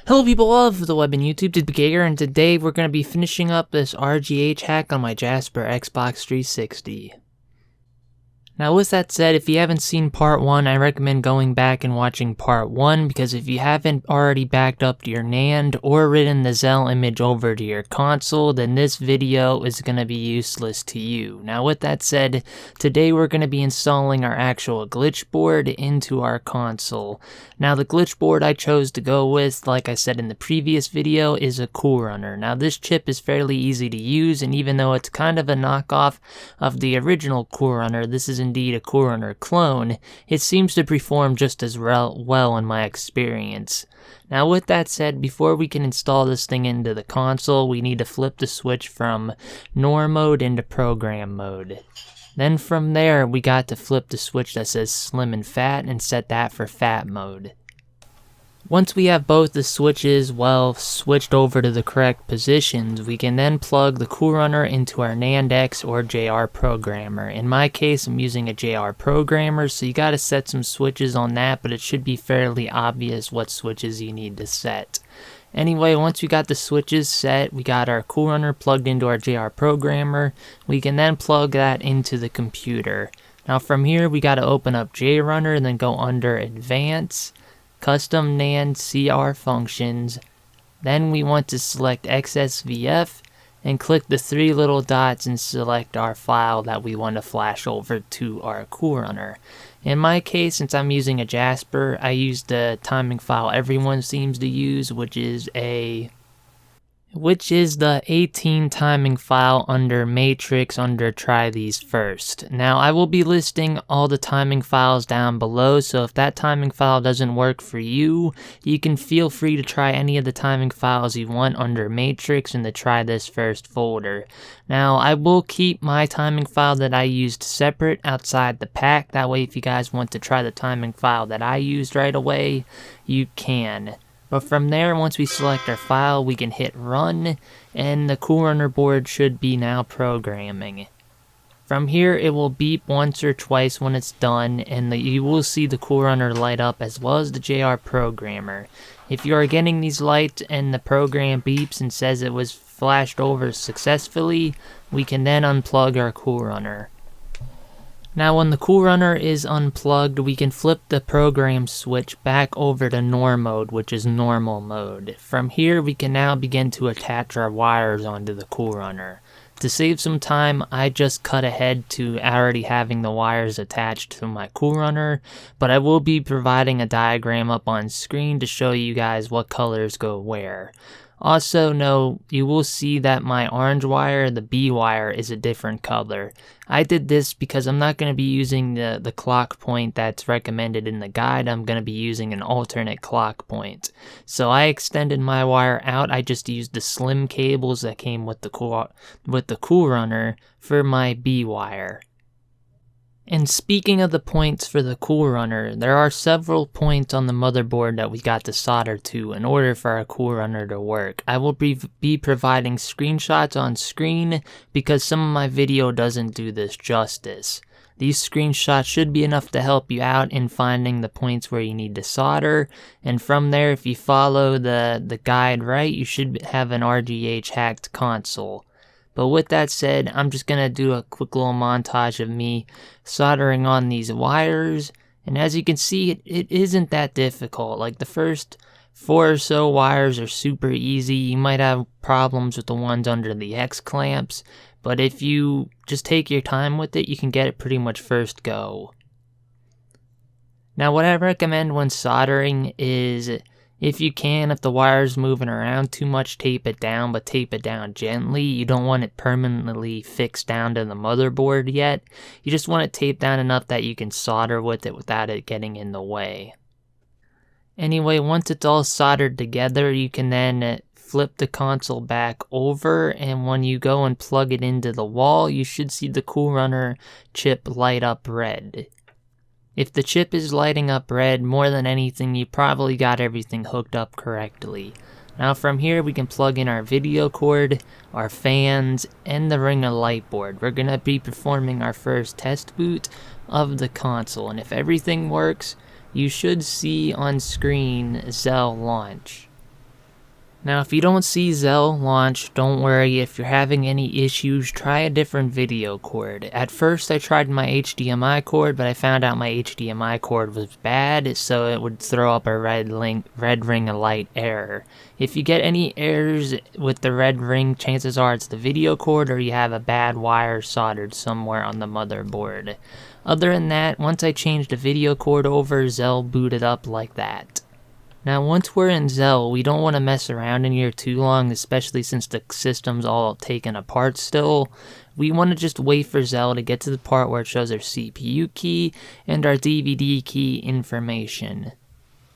Hello people of the web and YouTube, it's Bgager, and today we're going to be finishing up this Rgh hack on my Jasper Xbox 360. Now with that said, if you haven't seen part 1, I recommend going back and watching part 1, because if you haven't already backed up to your NAND or written the Zell image over to your console, then this video is going to be useless to you. Now with that said, today we're going to be installing our actual glitch board into our console. Now the glitch board I chose to go with, like I said in the previous video, is a Cool Runner. Now this chip is fairly easy to use, and even though it's kind of a knockoff of the original Cool Runner, this is indeed a Cool Runner clone, it seems to perform just as well in my experience. Now with that said, before we can install this thing into the console, we need to flip the switch from norm mode into program mode. Then from there, we got to flip the switch that says slim and fat and set that for fat mode. Once we have both the switches switched over to the correct positions, we can then plug the Cool Runner into our NAND or JR programmer. In my case, I'm using a JR programmer, so you gotta set some switches on that, but it should be fairly obvious what switches you need to set. Anyway, once we got the switches set, we got our Cool Runner plugged into our JR programmer, we can then plug that into the computer. Now from here, we gotta open up JRunner and then go under Advanced, Custom NAND CR Functions. Then we want to select XSVF and click the three little dots and select our file that we want to flash over to our Cool Runner. In my case, since I'm using a Jasper, I use the timing file everyone seems to use, which is the 18 timing file under matrix under try these first. Now I will be listing all the timing files down below, so if that timing file doesn't work for you, you can feel free to try any of the timing files you want under matrix in the try this first folder. Now I will keep my timing file that I used separate outside the pack, that way if you guys want to try the timing file that I used right away, you can. But from there, once we select our file, we can hit run, and the Cool Runner board should be now programming. From here, it will beep once or twice when it's done, and you will see the Cool Runner light up as well as the JR programmer. If you are getting these lights and the program beeps and says it was flashed over successfully, we can then unplug our Cool Runner. Now when the Cool Runner is unplugged, we can flip the program switch back over to norm mode, which is normal mode. From here, we can now begin to attach our wires onto the Cool Runner. To save some time, I just cut ahead to already having the wires attached to my Cool Runner, but I will be providing a diagram up on screen to show you guys what colors go where. Also, you will see that my orange wire, the B wire, is a different color. I did this because I'm not going to be using the clock point that's recommended in the guide. I'm going to be using an alternate clock point. So I extended my wire out. I just used the slim cables that came with the Cool Runner for my B wire. And speaking of the points for the Cool Runner, there are several points on the motherboard that we got to solder to in order for our Cool Runner to work. I will be providing screenshots on screen because some of my video doesn't do this justice. These screenshots should be enough to help you out in finding the points where you need to solder, and from there, if you follow the guide right, you should have an Rgh hacked console. But with that said, I'm just going to do a quick little montage of me soldering on these wires. And as you can see, it isn't that difficult. Like the first 4 or so wires are super easy. You might have problems with the ones under the X clamps. But if you just take your time with it, you can get it pretty much first go. Now what I recommend when soldering is, if you can, if the wire's moving around too much, tape it down, but tape it down gently. You don't want it permanently fixed down to the motherboard yet. You just want it taped down enough that you can solder with it without it getting in the way. Anyway, once it's all soldered together, you can then flip the console back over, and when you go and plug it into the wall, you should see the Cool Runner chip light up red. If the chip is lighting up red, more than anything, you probably got everything hooked up correctly. Now from here, we can plug in our video cord, our fans, and the Rgh light board. We're going to be performing our first test boot of the console, and if everything works, you should see on screen Zell launch. Now if you don't see Zell launch, don't worry. If you're having any issues, try a different video cord. At first I tried my HDMI cord, but I found out my HDMI cord was bad, so it would throw up a red ring of light error. If you get any errors with the red ring, chances are it's the video cord or you have a bad wire soldered somewhere on the motherboard. Other than that, once I changed the video cord over, Zell booted up like that. Now once we're in Zell, we don't want to mess around in here too long, especially since the system's all taken apart still. We want to just wait for Zell to get to the part where it shows our CPU key and our DVD key information.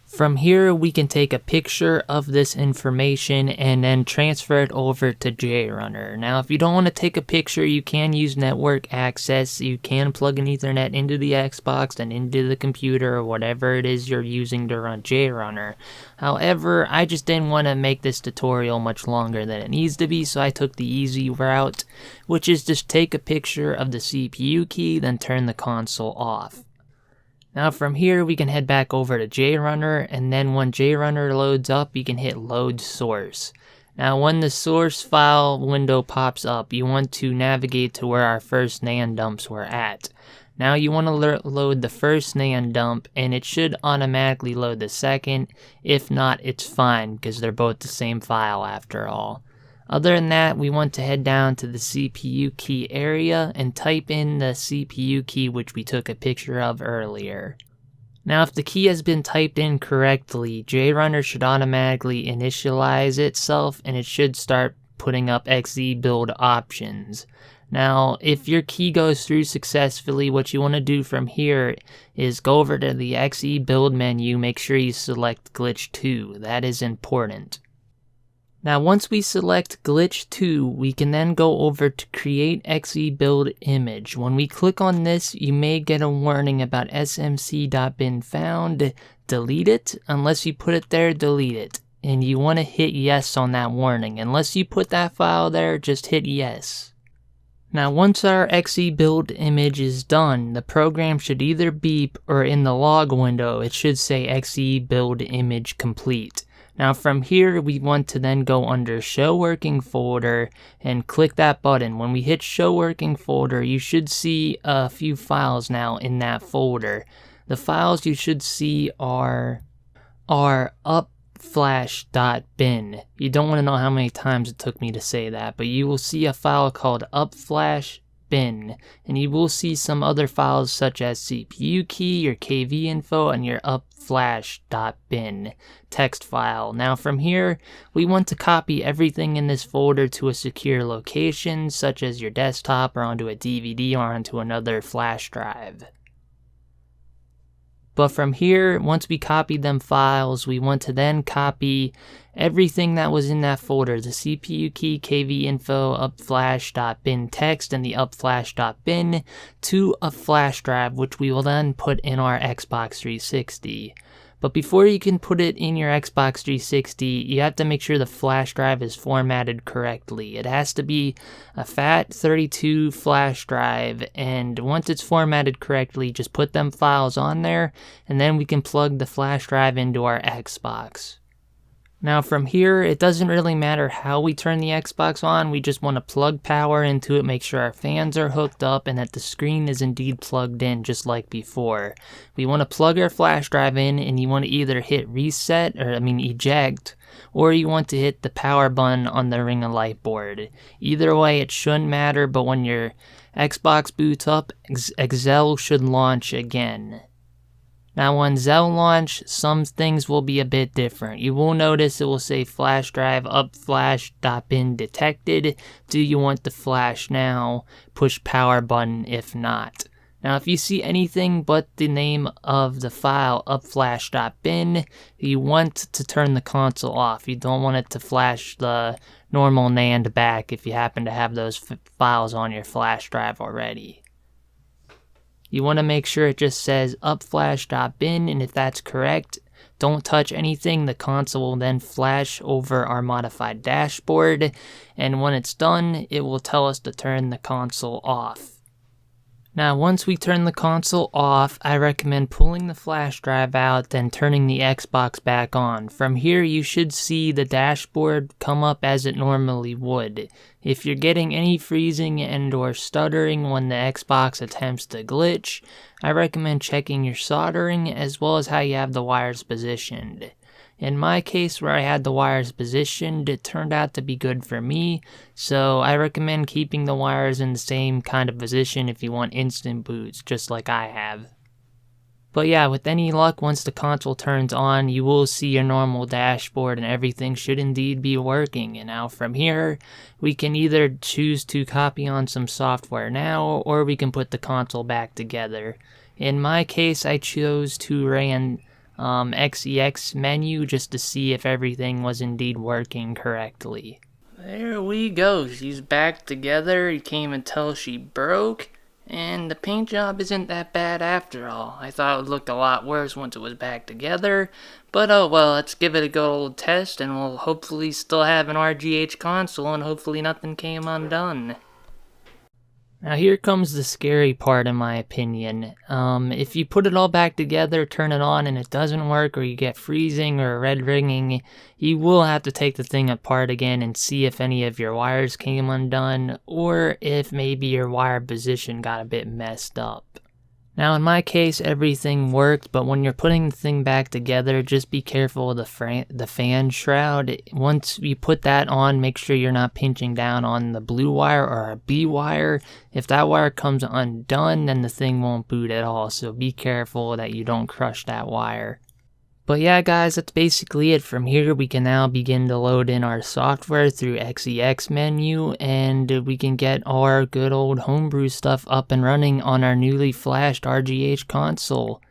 From here, we can take a picture of this information and then transfer it over to JRunner. Now, if you don't want to take a picture, you can use network access. You can plug an Ethernet into the Xbox and into the computer or whatever it is you're using to run JRunner. However, I just didn't want to make this tutorial much longer than it needs to be, so I took the easy route, which is just take a picture of the CPU key, then turn the console off. Now from here, we can head back over to JRunner, and then when JRunner loads up, you can hit load source. Now when the source file window pops up, you want to navigate to where our first NAND dumps were at. Now you want to load the first NAND dump, and it should automatically load the second. If not, it's fine, because they're both the same file after all. Other than that, we want to head down to the CPU key area and type in the CPU key which we took a picture of earlier. Now if the key has been typed in correctly, JRunner should automatically initialize itself and it should start putting up Rgh build options. Now if your key goes through successfully, what you want to do from here is go over to the Rgh build menu, make sure you select glitch 2, that is important. Now once we select glitch 2, we can then go over to create Rgh build image. When we click on this, you may get a warning about smc.bin found. Delete it. Unless you put it there, delete it. And you want to hit yes on that warning. Unless you put that file there, just hit yes. Now once our Rgh build image is done, the program should either beep or in the log window it should say Rgh build image complete. Now from here, we want to then go under Show Working Folder and click that button. When we hit Show Working Folder, you should see a few files now in that folder. The files you should see are upflash.bin. You don't want to know how many times it took me to say that, but you will see a file called upflash.bin, and you will see some other files such as CPU key, your KV info, and your upflash.bin text file. Now from here, we want to copy everything in this folder to a secure location, such as your desktop or onto a DVD or onto another flash drive. But from here, once we copy them files, we want to then copy everything that was in that folder, the CPU key, KV info, upflash.bin text, and the upflash.bin to a flash drive, which we will then put in our Xbox 360. But before you can put it in your Xbox 360, you have to make sure the flash drive is formatted correctly. It has to be a FAT32 flash drive, and once it's formatted correctly, just put them files on there, and then we can plug the flash drive into our Xbox. Now from here, it doesn't really matter how we turn the Xbox on, we just want to plug power into it, make sure our fans are hooked up and that the screen is indeed plugged in just like before. We want to plug our flash drive in, and you want to either hit eject, or you want to hit the power button on the ring of light board. Either way, it shouldn't matter, but when your Xbox boots up, Zell should launch again. Now when Zell launch, some things will be a bit different. You will notice it will say flash drive upflash.bin detected. Do you want the flash now? Push power button if not. Now if you see anything but the name of the file upflash.bin, you want to turn the console off. You don't want it to flash the normal NAND back if you happen to have those files on your flash drive already. You want to make sure it just says upflash.bin, and if that's correct, don't touch anything. The console will then flash over our modified dashboard, and when it's done, it will tell us to turn the console off. Now, once we turn the console off, I recommend pulling the flash drive out, then turning the Xbox back on. From here, you should see the dashboard come up as it normally would. If you're getting any freezing and or stuttering when the Xbox attempts to glitch, I recommend checking your soldering as well as how you have the wires positioned. In my case, where I had the wires positioned, it turned out to be good for me, so I recommend keeping the wires in the same kind of position if you want instant boots, just like I have. But yeah, with any luck, once the console turns on, you will see your normal dashboard and everything should indeed be working. And now from here, we can either choose to copy on some software now, or we can put the console back together. In my case, I chose to run Rgh menu just to see if everything was indeed working correctly. There we go, she's back together. You can't even tell she broke, and the paint job isn't that bad after all. I thought it would look a lot worse once it was back together, but oh well, let's give it a good old test and we'll hopefully still have an Rgh console and hopefully nothing came undone. Now here comes the scary part in my opinion. If you put it all back together, turn it on, and it doesn't work, or you get freezing or red ringing, you will have to take the thing apart again and see if any of your wires came undone, or if maybe your wire position got a bit messed up. Now in my case, everything worked, but when you're putting the thing back together, just be careful of the fan shroud. Once you put that on, make sure you're not pinching down on the blue wire or a B wire. If that wire comes undone, then the thing won't boot at all, so be careful that you don't crush that wire. But yeah guys, that's basically it. From here we can now begin to load in our software through Rgh menu, and we can get our good old homebrew stuff up and running on our newly flashed Rgh console.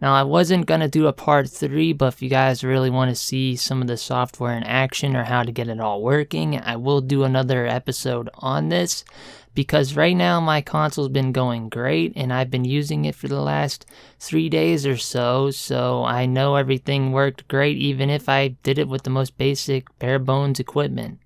Now I wasn't going to do a part 3, but if you guys really want to see some of the software in action or how to get it all working, I will do another episode on this. Because right now my console's been going great and I've been using it for the last 3 days or so, so I know everything worked great even if I did it with the most basic bare bones equipment.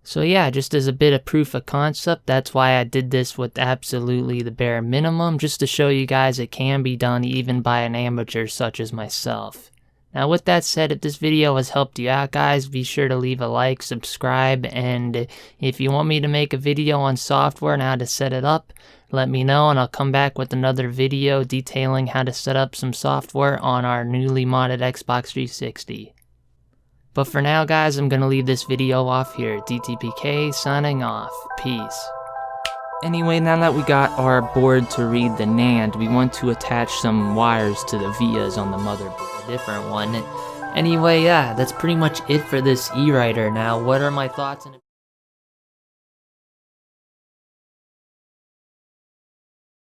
So yeah, just as a bit of proof of concept, that's why I did this with absolutely the bare minimum, just to show you guys it can be done even by an amateur such as myself. Now with that said, if this video has helped you out guys, be sure to leave a like, subscribe, and if you want me to make a video on software and how to set it up, let me know and I'll come back with another video detailing how to set up some software on our newly modded Xbox 360. But for now guys, I'm going to leave this video off here. DTPK signing off. Peace. Anyway, now that we got our board to read the NAND, we want to attach some wires to the vias on the motherboard, a different one. Anyway, yeah, that's pretty much it for this e-writer. Now, what are my thoughts and